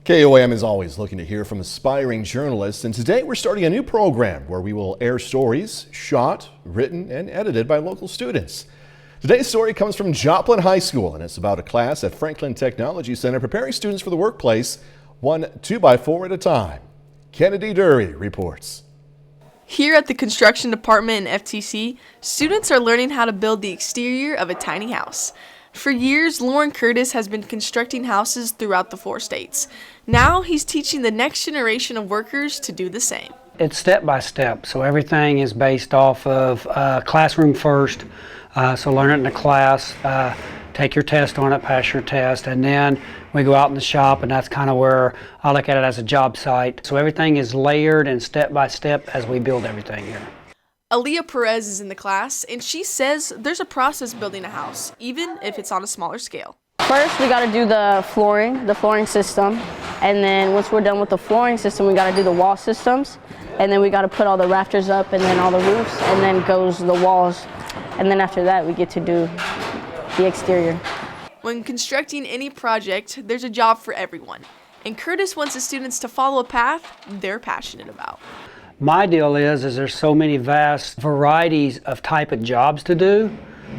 KOAM is always looking to hear from aspiring journalists, and today we're starting a new program where we will air stories shot, written, and edited by local students. Today's story comes from Joplin High School, and it's about a class at Franklin Technology Center preparing students for the workplace, one 2x4 at a time. Kennedy Dury reports. Here at the construction department in FTC, students are learning how to build the exterior of a tiny house. For years, Lauren Curtis has been constructing houses throughout the 4 states. Now he's teaching the next generation of workers to do the same. It's step by step, so everything is based off of classroom first. So learn it in the class, take your test on it, pass your test, and then we go out in the shop, and that's kind of where I look at it as a job site. So everything is layered and step by step as we build everything here. Aaliyah Perez is in the class, and she says there's a process building a house, even if it's on a smaller scale. First, we got to do the flooring system, and then once we're done with the flooring system, we got to do the wall systems, and then we got to put all the rafters up, and then all the roofs, and then goes the walls, and then after that, we get to do the exterior. When constructing any project, there's a job for everyone, and Curtis wants the students to follow a path they're passionate about. My deal is there's so many vast varieties of type of jobs to do.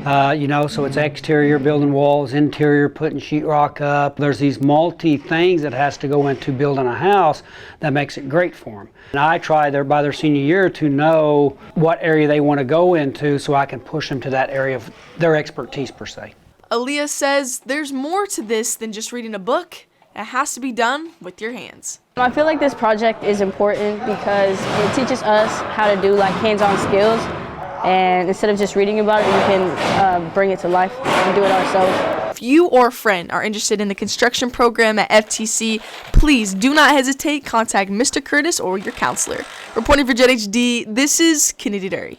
So it's exterior, building walls, interior, putting sheetrock up. There's these multi things that has to go into building a house that makes it great for them. And I try by their senior year to know what area they want to go into so I can push them to that area of their expertise per se. Aaliyah says there's more to this than just reading a book. It has to be done with your hands. I feel like this project is important because it teaches us how to do hands-on skills, and instead of just reading about it, we can bring it to life and do it ourselves. If you or a friend are interested in the construction program at FTC, please do not hesitate. Contact Mr. Curtis or your counselor. Reporting for Jet HD, this is Kennedy Dury.